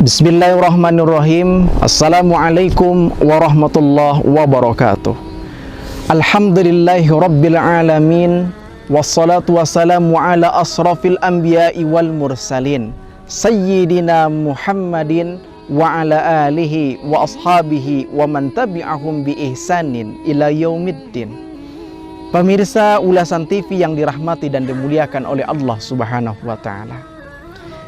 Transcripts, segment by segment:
Bismillahirrahmanirrahim. Assalamualaikum warahmatullahi wabarakatuh. Alhamdulillahi rabbil alamin. Wassalatu wassalamu ala asrafil anbiya'i wal mursalin Sayyidina Muhammadin wa ala alihi wa ashabihi wa man tabi'ahum bi ihsanin ila yaumiddin. Pemirsa ulasan TV yang dirahmati dan dimuliakan oleh Allah Subhanahu wa ta'ala,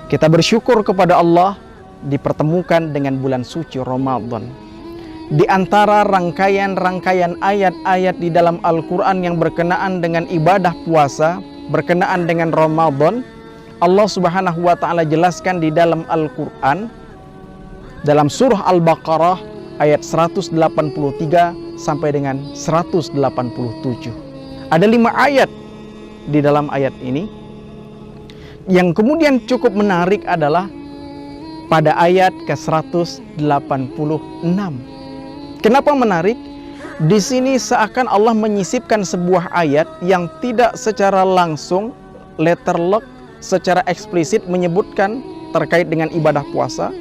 kita bersyukur kepada Allah dipertemukan dengan bulan suci Ramadan. Di antara rangkaian-rangkaian ayat-ayat di dalam Al-Quran yang berkenaan dengan ibadah puasa, berkenaan dengan Ramadan, Allah Subhanahu wa ta'ala jelaskan di dalam Al-Quran, dalam surah Al-Baqarah ayat 183 sampai dengan 187. Ada 5 ayat di dalam ayat ini. Yang kemudian cukup menarik adalah pada ayat ke-186. Kenapa menarik? Di sini seakan Allah menyisipkan sebuah ayat yang tidak secara langsung, letterlock, secara eksplisit menyebutkan terkait dengan ibadah puasa,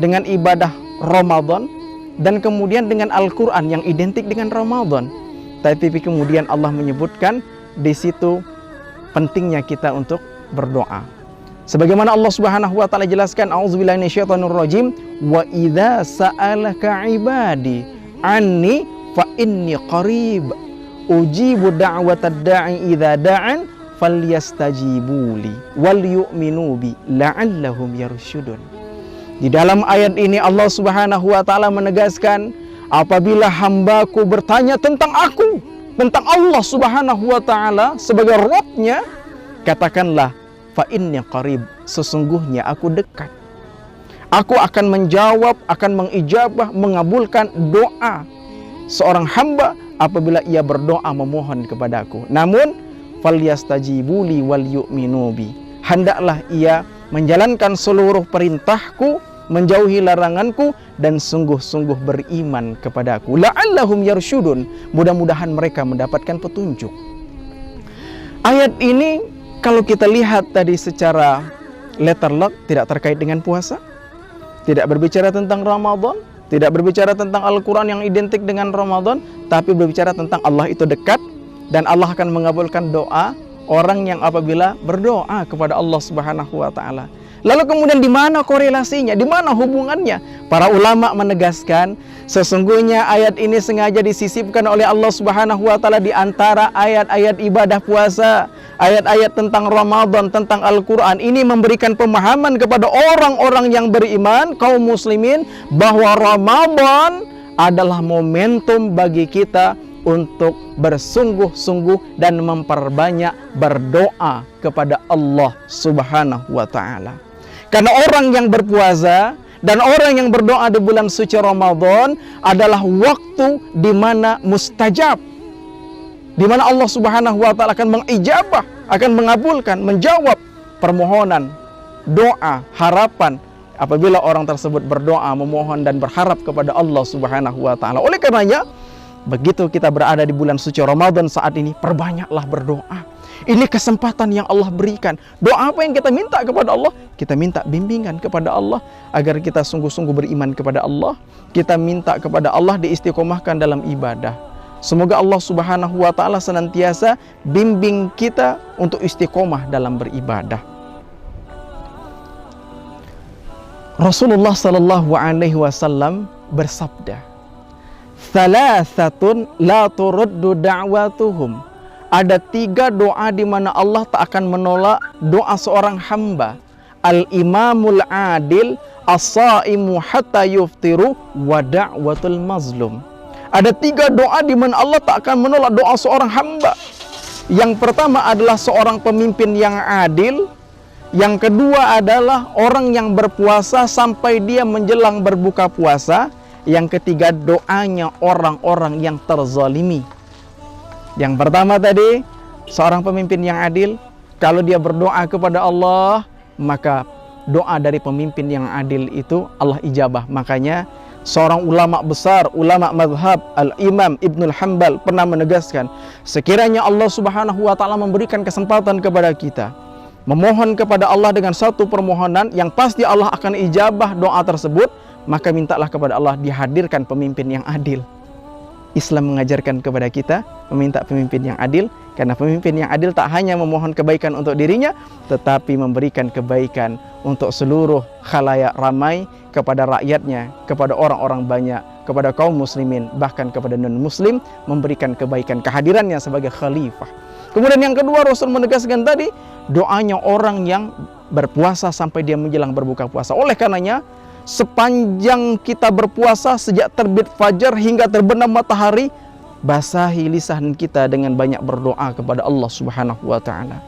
dengan ibadah Ramadan, dan kemudian dengan Al-Quran yang identik dengan Ramadan. Tapi kemudian Allah menyebutkan di situ pentingnya kita untuk berdoa. Sebagaimana Allah Subhanahu wa ta'ala jelaskan, a'udzubillahi minasyaitonirrajim, wa idza sa'alaka 'ibadi anni fa inni qarib ujibu da'watad da'i idza da'an falyastajibuli wal yu'minu bi la'allahum yarshudun. Di dalam ayat ini Allah Subhanahu wa ta'ala menegaskan, apabila hambaku bertanya tentang aku, tentang Allah Subhanahu wa ta'ala sebagai Rabb-nya, katakanlah fa inni qarib, sesungguhnya aku dekat. Aku akan menjawab, akan mengijabah, mengabulkan doa seorang hamba apabila ia berdoa memohon kepadaku. Namun falyastajibuli wal yu'minu bi, hendaklah ia menjalankan seluruh perintahku, menjauhi laranganku, dan sungguh-sungguh beriman kepadaku. La'allahum yarshudun, mudah-mudahan mereka mendapatkan petunjuk. Ayat ini kalau kita lihat tadi secara letterlock tidak terkait dengan puasa, tidak berbicara tentang Ramadan, tidak berbicara tentang Al-Quran yang identik dengan Ramadan, tapi berbicara tentang Allah itu dekat dan Allah akan mengabulkan doa orang yang apabila berdoa kepada Allah Subhanahu wa ta'ala. Lalu kemudian di mana korelasinya? Di mana hubungannya? Para ulama menegaskan, sesungguhnya ayat ini sengaja disisipkan oleh Allah Subhanahu wa ta'ala di antara ayat-ayat ibadah puasa, ayat-ayat tentang Ramadan, tentang Al-Quran. Ini memberikan pemahaman kepada orang-orang yang beriman, kaum muslimin, bahwa Ramadan adalah momentum bagi kita untuk bersungguh-sungguh dan memperbanyak berdoa kepada Allah Subhanahu wa ta'ala. Karena orang yang berpuasa dan orang yang berdoa di bulan suci Ramadan adalah waktu di mana mustajab, di mana Allah Subhanahu wa ta'ala akan mengijabah, akan mengabulkan, menjawab permohonan, doa, harapan apabila orang tersebut berdoa, memohon dan berharap kepada Allah Subhanahu wa ta'ala. Oleh karenanya, begitu kita berada di bulan suci Ramadan saat ini, perbanyaklah berdoa. Ini kesempatan yang Allah berikan. Doa apa yang kita minta kepada Allah? Kita minta bimbingan kepada Allah agar kita sungguh-sungguh beriman kepada Allah. Kita minta kepada Allah diistiqomahkan dalam ibadah. Semoga Allah Subhanahu wa ta'ala senantiasa bimbing kita untuk istiqomah dalam beribadah. Rasulullah sallallahu alaihi wasallam bersabda, "Thalathatun la turuddu da'watuhum." Ada 3 doa di mana Allah tak akan menolak doa seorang hamba. Al-imamul adil, as-saimu hatta yuftiru, wa da'watul mazlum. Ada 3 doa di mana Allah tak akan menolak doa seorang hamba. Yang pertama adalah seorang pemimpin yang adil. Yang kedua adalah orang yang berpuasa sampai dia menjelang berbuka puasa. Yang ketiga, doanya orang-orang yang terzalimi. Yang pertama tadi, seorang pemimpin yang adil, kalau dia berdoa kepada Allah, maka doa dari pemimpin yang adil itu Allah ijabah. Makanya seorang ulama besar, ulama mazhab Al-Imam Ibnul Hanbal pernah menegaskan, sekiranya Allah Subhanahu wa ta'ala memberikan kesempatan kepada kita memohon kepada Allah dengan satu permohonan yang pasti Allah akan ijabah doa tersebut, maka mintalah kepada Allah dihadirkan pemimpin yang adil. Islam mengajarkan kepada kita meminta pemimpin yang adil, karena pemimpin yang adil tak hanya memohon kebaikan untuk dirinya, tetapi memberikan kebaikan untuk seluruh khalayak ramai, kepada rakyatnya, kepada orang-orang banyak, kepada kaum muslimin, bahkan kepada non-muslim, memberikan kebaikan, kehadirannya sebagai khalifah. Kemudian yang kedua, Rasul menegaskan tadi, doanya orang yang berpuasa sampai dia menjelang berbuka puasa. Oleh karenanya, sepanjang kita berpuasa, sejak terbit fajar hingga terbenam matahari, basahi lisan kita dengan banyak berdoa kepada Allah Subhanahu wa Ta'ala,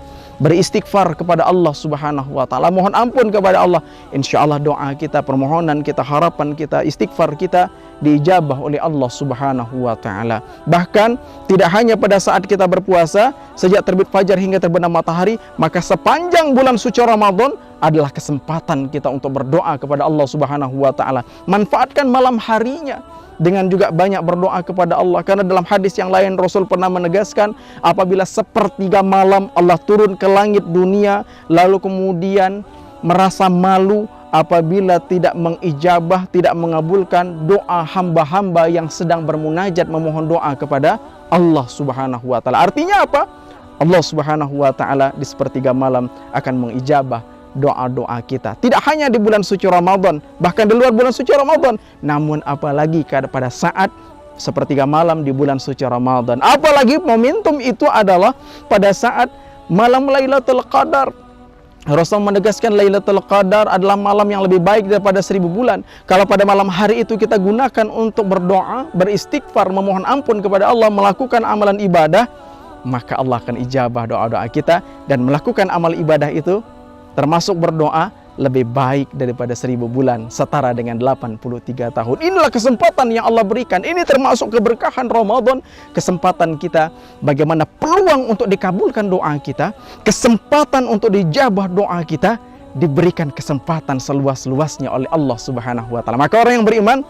beristighfar kepada Allah Subhanahu wa Ta'ala, mohon ampun kepada Allah. Insya Allah doa kita, permohonan kita, harapan kita, istighfar kita diijabah oleh Allah Subhanahu wa Ta'ala. Bahkan tidak hanya pada saat kita berpuasa sejak terbit fajar hingga terbenam matahari, maka sepanjang bulan suci Ramadan adalah kesempatan kita untuk berdoa kepada Allah Subhanahu wa Ta'ala. Manfaatkan malam harinya dengan juga banyak berdoa kepada Allah, karena dalam hadis yang lain Rasul pernah menegaskan, apabila sepertiga malam Allah turun ke langit dunia, lalu kemudian merasa malu apabila tidak mengijabah, tidak mengabulkan doa hamba-hamba yang sedang bermunajat memohon doa kepada Allah Subhanahu wa Ta'ala. Artinya apa? Allah Subhanahu wa Ta'ala di sepertiga malam akan mengijabah doa-doa kita. Tidak hanya di bulan suci Ramadan, bahkan di luar bulan suci Ramadan, namun apalagi pada saat sepertiga malam di bulan suci Ramadan. Apalagi momentum itu adalah pada saat malam Lailatul Qadar. Rasul menegaskan Lailatul Qadar adalah malam yang lebih baik daripada 1000 bulan. Kalau pada malam hari itu kita gunakan untuk berdoa, beristighfar, memohon ampun kepada Allah, melakukan amalan ibadah, maka Allah akan ijabah doa-doa kita, dan melakukan amal ibadah itu termasuk berdoa lebih baik daripada 1000 bulan, setara dengan 83 tahun. Inilah kesempatan yang Allah berikan. Ini termasuk keberkahan Ramadan, kesempatan kita bagaimana peluang untuk dikabulkan doa kita, kesempatan untuk dijabah doa kita, diberikan kesempatan seluas-luasnya oleh Allah Subhanahu wa Ta'ala. Maka orang yang beriman,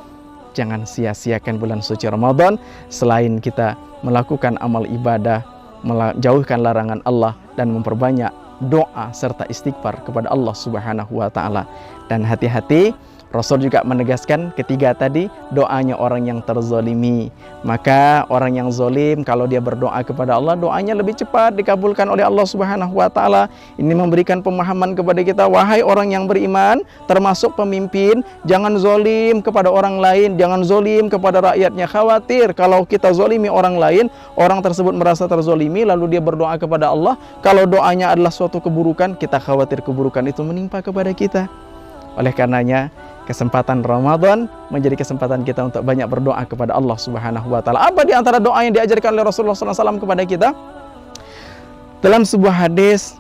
jangan sia-siakan bulan suci Ramadan. Selain kita melakukan amal ibadah, menjauhkan larangan Allah, dan memperbanyak doa serta istighfar kepada Allah Subhanahu wa Ta'ala. Dan hati-hati, Rasul juga menegaskan ketiga tadi, doanya orang yang terzolimi. Maka orang yang zolim, kalau dia berdoa kepada Allah, doanya lebih cepat dikabulkan oleh Allah Subhanahu wa Ta'ala. Ini memberikan pemahaman kepada kita, wahai orang yang beriman, termasuk pemimpin, jangan zolim kepada orang lain, jangan zolim kepada rakyatnya. Khawatir kalau kita zolimi orang lain, orang tersebut merasa terzolimi, lalu dia berdoa kepada Allah, kalau doanya adalah suatu keburukan, kita khawatir keburukan itu menimpa kepada kita. Oleh karenanya, kesempatan Ramadan menjadi kesempatan kita untuk banyak berdoa kepada Allah Subhanahu wa Ta'ala. Apa di antara doa yang diajarkan oleh Rasulullah SAW kepada kita? Dalam sebuah hadis,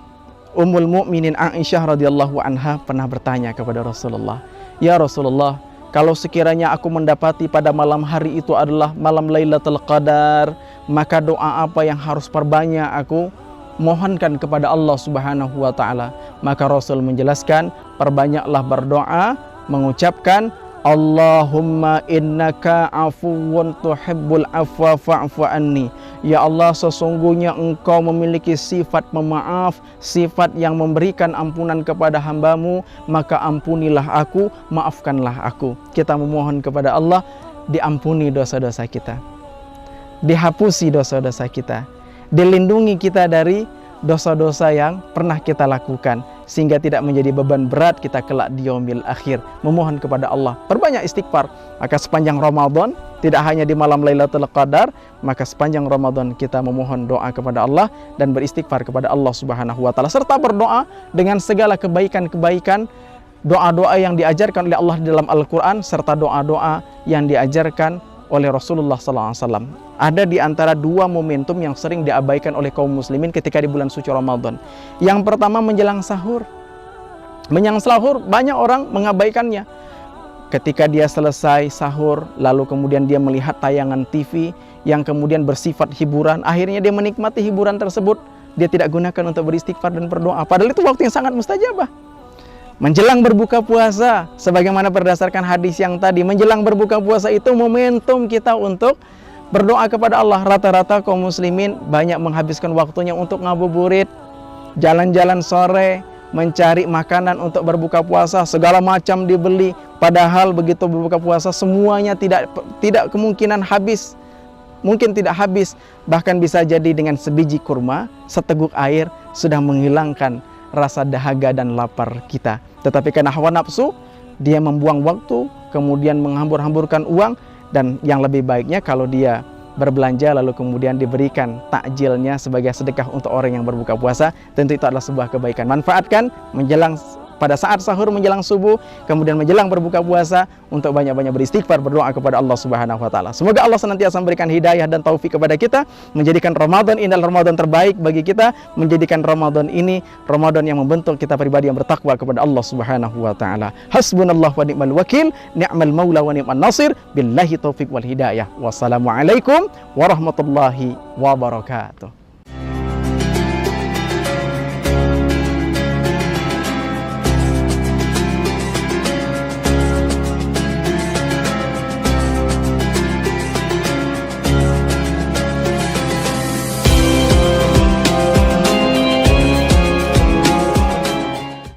Ummul Mukminin Aisyah radhiyallahu anha pernah bertanya kepada Rasulullah, "Ya Rasulullah, kalau sekiranya aku mendapati pada malam hari itu adalah malam Lailatul Qadar, maka doa apa yang harus perbanyak aku mohonkan kepada Allah Subhanahu wa Ta'ala?" Maka Rasul menjelaskan, perbanyaklah berdoa mengucapkan, Allahumma innaka afuwun tuhibbul afwa fa'fu anni. Ya Allah, sesungguhnya Engkau memiliki sifat pemaaf, sifat yang memberikan ampunan kepada hambamu, maka ampunilah aku, maafkanlah aku. Kita memohon kepada Allah, diampuni dosa-dosa kita, dihapusi dosa-dosa kita, dilindungi kita dari dosa-dosa yang pernah kita lakukan, sehingga tidak menjadi beban berat kita kelak di yaumil akhir. Memohon kepada Allah, perbanyak istighfar. Maka sepanjang Ramadan, tidak hanya di malam Lailatul Qadar, maka sepanjang Ramadan kita memohon doa kepada Allah dan beristighfar kepada Allah Subhanahu wa Ta'ala, serta berdoa dengan segala kebaikan-kebaikan, doa-doa yang diajarkan oleh Allah di dalam Al-Quran, serta doa-doa yang diajarkan oleh Rasulullah SAW. Ada di antara dua momentum yang sering diabaikan oleh kaum muslimin ketika di bulan suci Ramadan. Yang pertama, menjelang sahur. Menjelang sahur banyak orang mengabaikannya. Ketika dia selesai sahur, lalu kemudian dia melihat tayangan TV yang kemudian bersifat hiburan, akhirnya dia menikmati hiburan tersebut, dia tidak gunakan untuk beristighfar dan berdoa, padahal itu waktu yang sangat mustajabah. Menjelang berbuka puasa, sebagaimana berdasarkan hadis yang tadi, menjelang berbuka puasa itu momentum kita untuk berdoa kepada Allah. Rata-rata kaum muslimin banyak menghabiskan waktunya untuk ngabuburit, jalan-jalan sore, mencari makanan untuk berbuka puasa, segala macam dibeli, padahal begitu berbuka puasa semuanya tidak kemungkinan habis. Mungkin tidak habis, bahkan bisa jadi dengan sebiji kurma, seteguk air sudah menghilangkan rasa dahaga dan lapar kita. Tetapi karena hawa nafsu, dia membuang waktu, kemudian menghambur-hamburkan uang, dan yang lebih baiknya kalau dia berbelanja lalu kemudian diberikan takjilnya sebagai sedekah untuk orang yang berbuka puasa, tentu itu adalah sebuah kebaikan. Manfaatkan menjelang pada saat sahur menjelang subuh, kemudian menjelang berbuka puasa untuk banyak-banyak beristighfar, berdoa kepada Allah Subhanahu wa taala. Semoga Allah senantiasa memberikan hidayah dan taufik kepada kita, menjadikan Ramadan ini adalah Ramadan terbaik bagi kita, menjadikan Ramadan ini Ramadan yang membentuk kita pribadi yang bertakwa kepada Allah Subhanahu wa taala. Hasbunallahu wa ni'mal wakil, ni'mal maula wa ni'man nasir, billahi taufik wal hidayah. Wassalamualaikum warahmatullahi wabarakatuh.